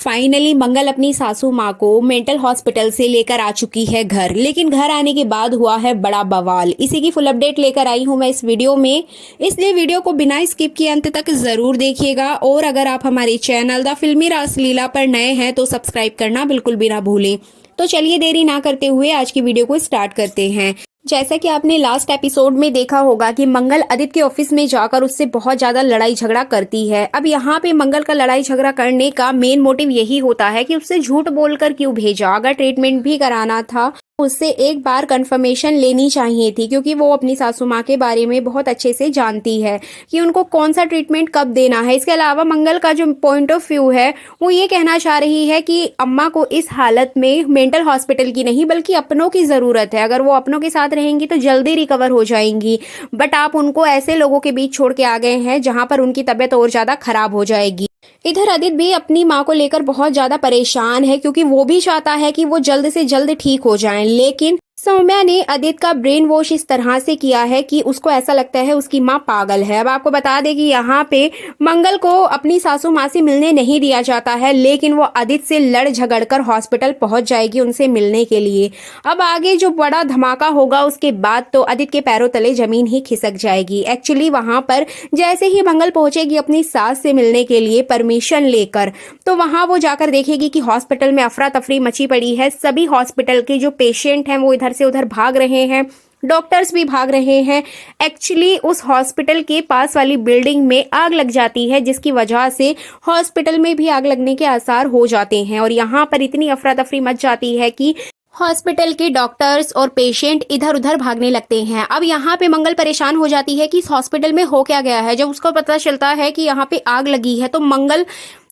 Finally मंगल अपनी सासू माँ को मेंटल हॉस्पिटल से लेकर आ चुकी है घर। लेकिन घर आने के बाद हुआ है बड़ा बवाल। इसी की फुल अपडेट लेकर आई हूँ मैं इस वीडियो में, इसलिए वीडियो को बिना स्किप किए अंत तक जरूर देखिएगा। और अगर आप हमारे चैनल द फिल्मी रासलीला पर नए हैं तो सब्सक्राइब करना बिल्कुल भी ना भूलें। तो चलिए देरी ना करते हुए आज की वीडियो को स्टार्ट करते हैं। जैसा कि आपने लास्ट एपिसोड में देखा होगा कि मंगल आदित्य के ऑफिस में जाकर उससे बहुत ज्यादा लड़ाई झगड़ा करती है। अब यहाँ पे मंगल का लड़ाई झगड़ा करने का मेन मोटिव यही होता है कि उससे झूठ बोलकर क्यों भेजा। अगर ट्रीटमेंट भी कराना था उससे एक बार कंफर्मेशन लेनी चाहिए थी, क्योंकि वो अपनी सासू माँ के बारे में बहुत अच्छे से जानती है कि उनको कौन सा ट्रीटमेंट कब देना है। इसके अलावा मंगल का जो पॉइंट ऑफ व्यू है वो ये कहना चाह रही है कि अम्मा को इस हालत में मेंटल हॉस्पिटल की नहीं बल्कि अपनों की ज़रूरत है। अगर वो अपनों के साथ रहेंगी तो जल्दी रिकवर हो जाएंगी, बट आप उनको ऐसे लोगों के बीच छोड़ के आ गए हैं जहाँ पर उनकी तबीयत और ज़्यादा खराब हो जाएगी। इधर आदित्य भी अपनी माँ को लेकर बहुत ज्यादा परेशान है, क्योंकि वो भी चाहता है कि वो जल्द से जल्द ठीक हो जाएं। लेकिन सौम्या ने आदित्य का ब्रेन वॉश इस तरह से किया है कि उसको ऐसा लगता है उसकी माँ पागल है। अब आपको बता दें कि यहाँ पे मंगल को अपनी सासू माँ से मिलने नहीं दिया जाता है, लेकिन वो आदित्य से लड़ झगड़ कर हॉस्पिटल पहुंच जाएगी उनसे मिलने के लिए। अब आगे जो बड़ा धमाका होगा उसके बाद तो आदित्य के पैरों तले जमीन ही खिसक जाएगी। एक्चुअली वहां पर जैसे ही मंगल पहुंचेगी अपनी सास से मिलने के लिए परमिशन लेकर, तो वहां वो जाकर देखेगी कि हॉस्पिटल में अफरा तफरी मची पड़ी है। सभी हॉस्पिटल के जो पेशेंट हैं वो इधर से उधर भाग रहे हैं, डॉक्टर्स भी भाग रहे हैं। एक्चुअली उस हॉस्पिटल के पास वाली बिल्डिंग में आग लग जाती है, जिसकी वजह से हॉस्पिटल में भी आग लगने के आसार हो जाते हैं। और यहाँ पर इतनी अफरा तफरी मच जाती है कि हॉस्पिटल के डॉक्टर्स और पेशेंट इधर उधर भागने लगते हैं। अब यहाँ पे मंगल परेशान हो जाती है कि इस हॉस्पिटल में हो क्या गया है। जब उसको पता चलता है कि यहाँ पे आग लगी है तो मंगल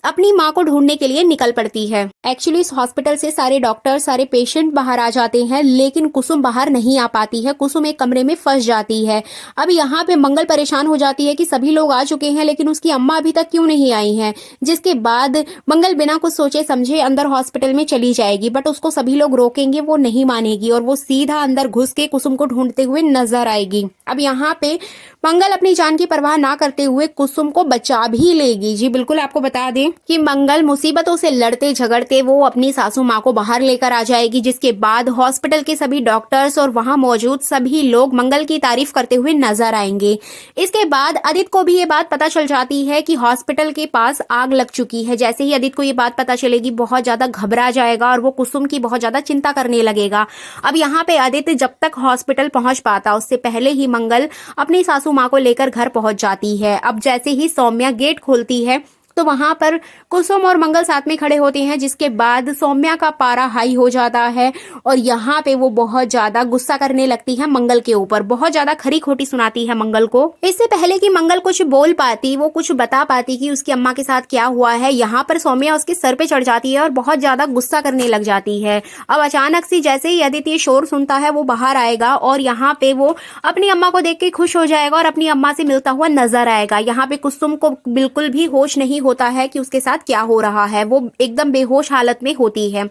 अपनी माँ को ढूंढने के लिए निकल पड़ती है। एक्चुअली इस हॉस्पिटल से सारे डॉक्टर सारे पेशेंट बाहर आ जाते हैं, लेकिन कुसुम बाहर नहीं आ पाती है। कुसुम एक कमरे में फंस जाती है। अब यहाँ पे मंगल परेशान हो जाती है कि सभी लोग आ चुके हैं लेकिन उसकी अम्मा अभी तक क्यों नहीं आई हैं। जिसके बाद मंगल बिना कुछ सोचे समझे अंदर हॉस्पिटल में चली जाएगी, बट उसको सभी लोग रोकेंगे, वो नहीं मानेगी और वो सीधा अंदर घुस के कुसुम को ढूंढते हुए नजर आएगी। अब यहाँ पे मंगल अपनी जान की परवाह ना करते हुए कुसुम को बचा भी लेगी। जी बिल्कुल, आपको बता दें कि मंगल मुसीबतों से लड़ते झगड़ते वो अपनी सासू माँ को बाहर लेकर आ जाएगी। जिसके बाद हॉस्पिटल के सभी डॉक्टर्स और वहां मौजूद सभी लोग मंगल की तारीफ करते हुए नजर आएंगे। इसके बाद आदित्य को भी ये बात पता चल जाती है कि हॉस्पिटल के पास आग लग चुकी है। जैसे ही आदित्य को ये बात पता चलेगी बहुत ज्यादा घबरा जाएगा और वो कुसुम की बहुत ज्यादा चिंता करने लगेगा। अब यहाँ पे आदित्य जब तक हॉस्पिटल पहुंच पाता उससे पहले ही मंगल अपनी सासू माँ को लेकर घर पहुंच जाती है। अब जैसे ही सौम्या गेट खोलती है तो वहां पर कुसुम और मंगल साथ में खड़े होते हैं। जिसके बाद सौम्या का पारा हाई हो जाता है और यहाँ पे वो बहुत ज्यादा गुस्सा करने लगती है मंगल के ऊपर, बहुत ज्यादा खरी खोटी सुनाती है मंगल को। इससे पहले कि मंगल कुछ बोल पाती, वो कुछ बता पाती कि उसकी अम्मा के साथ क्या हुआ है, यहाँ पर सौम्या उसके सर पे चढ़ जाती है और बहुत ज्यादा गुस्सा करने लग जाती है। अब अचानक से जैसे ही आदित्य शोर सुनता है वो बाहर आएगा और यहाँ पे वो अपनी अम्मा को देख के खुश हो जाएगा और अपनी अम्मा से मिलता हुआ नजर आएगा। यहाँ पे कुसुम को बिल्कुल भी होश नहीं होता है कि उसके साथ क्या हो रहा है, वो एकदम बेहोश हालत में होती है।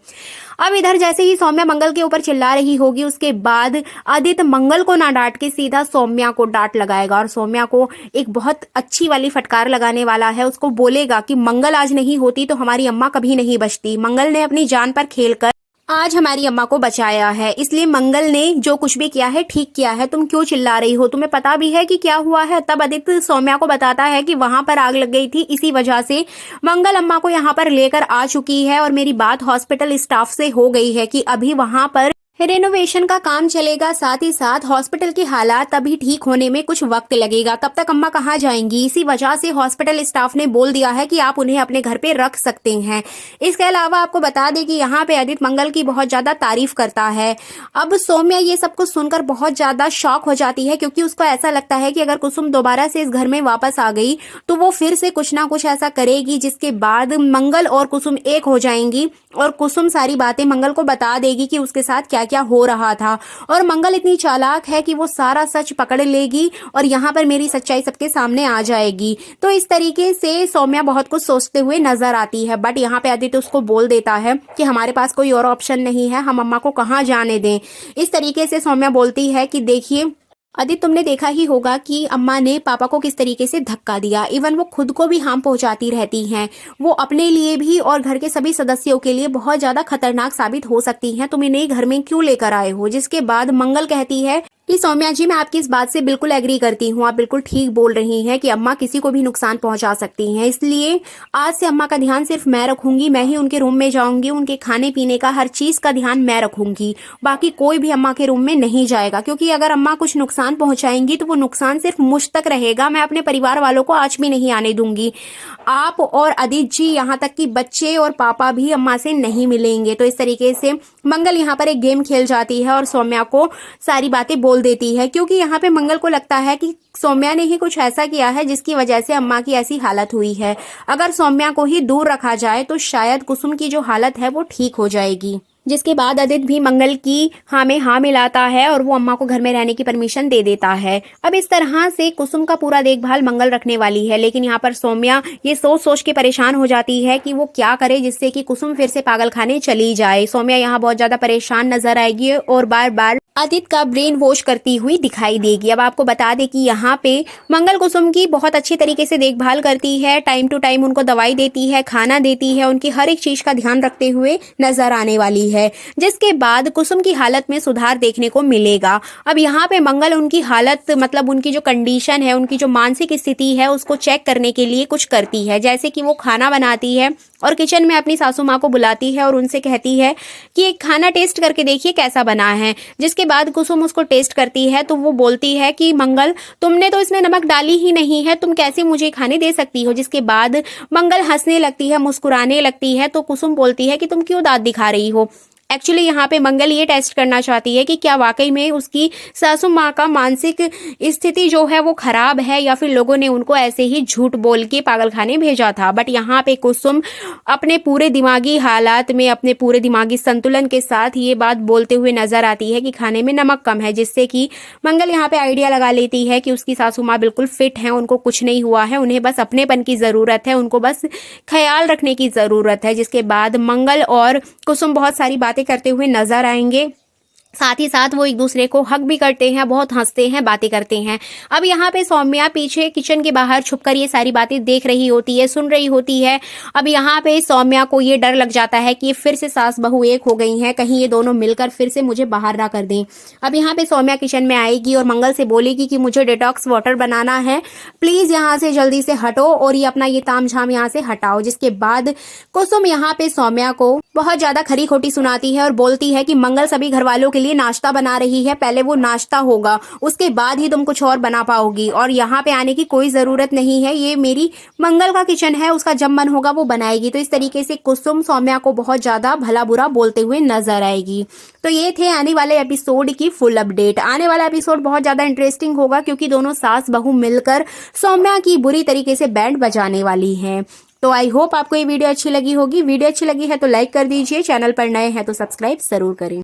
अब इधर जैसे ही सौम्या मंगल के ऊपर चिल्ला रही होगी उसके बाद आदित्य मंगल को ना डांट के सीधा सौम्या को डांट लगाएगा और सौम्या को एक बहुत अच्छी वाली फटकार लगाने वाला है। उसको बोलेगा कि मंगल आज नहीं होती तो हमारी अम्मा कभी नहीं बचती। मंगल ने अपनी जान पर खेलकर आज हमारी अम्मा को बचाया है, इसलिए मंगल ने जो कुछ भी किया है ठीक किया है। तुम क्यों चिल्ला रही हो, तुम्हें पता भी है कि क्या हुआ है। तब आदित्य सौम्या को बताता है कि वहां पर आग लग गई थी, इसी वजह से मंगल अम्मा को यहाँ पर लेकर आ चुकी है और मेरी बात हॉस्पिटल स्टाफ से हो गई है कि अभी वहां पर रेनोवेशन का काम चलेगा, साथ ही साथ हॉस्पिटल की हालात अभी ठीक होने में कुछ वक्त लगेगा। तब तक अम्मा कहाँ जाएंगी, इसी वजह से हॉस्पिटल स्टाफ ने बोल दिया है कि आप उन्हें अपने घर पे रख सकते हैं। इसके अलावा आपको बता दें कि यहाँ पे आदित्य मंगल की बहुत ज्यादा तारीफ करता है। अब सौम्या ये सब कुछ सुनकर बहुत ज्यादा शॉक हो जाती है, क्योंकि उसको ऐसा लगता है कि अगर कुसुम दोबारा से इस घर में वापस आ गई तो वो फिर से कुछ ना कुछ ऐसा करेगी जिसके बाद मंगल और कुसुम एक हो जाएंगी और कुसुम सारी बातें मंगल को बता देगी कि उसके साथ क्या क्या हो रहा था। और मंगल इतनी चालाक है कि वो सारा सच पकड़ लेगी और यहाँ पर मेरी सच्चाई सबके सामने आ जाएगी। तो इस तरीके से सौम्या बहुत कुछ सोचते हुए नजर आती है, बट यहाँ पे आदित्य उसको बोल देता है कि हमारे पास कोई और ऑप्शन नहीं है, हम अम्मा को कहाँ जाने दें। इस तरीके से सौम्या बोलती है कि देखिए आदित्य, तुमने देखा ही होगा कि अम्मा ने पापा को किस तरीके से धक्का दिया। इवन वो खुद को भी हार्म पहुंचाती रहती हैं। वो अपने लिए भी और घर के सभी सदस्यों के लिए बहुत ज्यादा खतरनाक साबित हो सकती हैं। तुम इन्हें घर में क्यों लेकर आए हो? जिसके बाद मंगल कहती है कि सौम्या जी, मैं आपकी इस बात से बिल्कुल एग्री करती हूँ। आप बिल्कुल ठीक बोल रही हैं कि अम्मा किसी को भी नुकसान पहुंचा सकती हैं। इसलिए आज से अम्मा का ध्यान सिर्फ मैं रखूंगी। मैं ही उनके रूम में जाऊंगी, उनके खाने पीने का हर चीज का ध्यान मैं रखूंगी। बाकी कोई भी अम्मा के रूम में नहीं जाएगा, क्योंकि अगर अम्मा कुछ नुकसान पहुंचाएंगी तो वो नुकसान सिर्फ मुझ तक रहेगा। मैं अपने परिवार वालों को आज भी नहीं आने दूंगी। आप और आदित्य जी, यहाँ तक कि बच्चे और पापा भी अम्मा से नहीं मिलेंगे। तो इस तरीके से मंगल यहाँ पर एक गेम खेल जाती है और सौम्या को सारी बातें बोल देती है, क्योंकि यहाँ पे मंगल को लगता है कि सौम्या ने ही कुछ ऐसा किया है जिसकी वजह से अम्मा की ऐसी हालत हुई है। अगर सौम्या को ही दूर रखा जाए तो शायद कुसुम की जो हालत है वो ठीक हो जाएगी। जिसके बाद आदित्य भी मंगल की हाँ में हाँ मिलाता है और वो अम्मा को घर में रहने की परमिशन दे देता है। अब इस तरह से कुसुम का पूरा देखभाल मंगल रखने वाली है, लेकिन यहाँ पर सौम्या ये सोच सोच के परेशान हो जाती है कि वो क्या करे जिससे कि कुसुम फिर से पागल खाने चली जाए। सौम्या यहाँ बहुत ज्यादा परेशान नजर आएगी और बार बार आदित्य का ब्रेन वॉश करती हुई दिखाई देगी। अब आपको बता दें कि यहाँ पे मंगल कुसुम की बहुत अच्छी तरीके से देखभाल करती है, टाइम टू टाइम उनको दवाई देती है, खाना देती है, उनकी हर एक चीज का ध्यान रखते हुए नजर आने वाली है। जिसके बाद कुसुम की हालत में सुधार देखने को मिलेगा। अब यहाँ पे मंगल उनकी हालत, मतलब उनकी जो कंडीशन है, उनकी जो मानसिक स्थिति है, उसको चेक करने के लिए कुछ करती है। जैसे कि वो खाना बनाती है और किचन में अपनी सासू माँ को बुलाती है और उनसे कहती है कि एक खाना टेस्ट करके देखिए कैसा बना है। जिसके बाद कुसुम उसको टेस्ट करती है तो वो बोलती है कि मंगल, तुमने तो इसमें नमक डाली ही नहीं है, तुम कैसे मुझे खाने दे सकती हो? जिसके बाद मंगल हंसने लगती है, मुस्कुराने लगती है। तो कुसुम बोलती है कि तुम क्यों दांत दिखा रही हो? एक्चुअली यहाँ पे मंगल ये टेस्ट करना चाहती है कि क्या वाकई में उसकी सासू माँ का मानसिक स्थिति जो है वो खराब है, या फिर लोगों ने उनको ऐसे ही झूठ बोल के पागलखाने भेजा था। बट यहाँ पे कुसुम अपने पूरे दिमागी हालात में, अपने पूरे दिमागी संतुलन के साथ ये बात बोलते हुए नजर आती है कि खाने में नमक कम है, जिससे कि मंगल यहाँ पे आइडिया लगा लेती है कि उसकी सासू माँ बिल्कुल फिट है, उनको कुछ नहीं हुआ है, उन्हें बस अपनेपन की जरूरत है, उनको बस ख्याल रखने की जरूरत है। जिसके बाद मंगल और कुसुम बहुत सारी बातें करते हुए नजर आएंगे। साथ ही साथ वो एक दूसरे को हक भी करते हैं, बहुत हंसते हैं, बातें करते हैं। अब यहाँ पे सौम्या पीछे किचन के बाहर छुपकर ये सारी बातें देख रही होती है, सुन रही होती है। अब यहाँ पे सौम्या को ये डर लग जाता है कि ये फिर से सास बहू एक हो गई हैं, कहीं ये दोनों मिलकर फिर से मुझे बाहर ना कर दें। अब यहाँ पे सौम्या किचन में आएगी और मंगल से बोलेगी कि मुझे डिटॉक्स वाटर बनाना है, प्लीज यहाँ से जल्दी से हटो और ये अपना ये तामझाम यहाँ से हटाओ। जिसके बाद कुसुम यहाँ पे सौम्या को बहुत ज्यादा खरी खोटी सुनाती है और बोलती है कि मंगल सभी घर वालों के लिए नाश्ता बना रही है, पहले वो नाश्ता होगा, उसके बाद ही तुम कुछ और बना पाओगी, और यहाँ पे आने की कोई जरूरत नहीं है, ये मेरी मंगल का किचन है, उसका जब मन होगा वो बनाएगी। तो इस तरीके से कुसुम सौम्या को बहुत ज्यादा भला बुरा बोलते हुए नजर आएगी। तो ये थे आने वाले एपिसोड की फुल अपडेट। आने वाला एपिसोड बहुत ज्यादा इंटरेस्टिंग होगा, क्योंकि दोनों सास बहू मिलकर सौम्या की बुरी तरीके से बैंड बजाने वाली हैं। तो आई होप आपको ये वीडियो अच्छी लगी होगी। वीडियो अच्छी लगी है तो लाइक कर दीजिए, चैनल पर नए हैं तो सब्सक्राइब जरूर करें।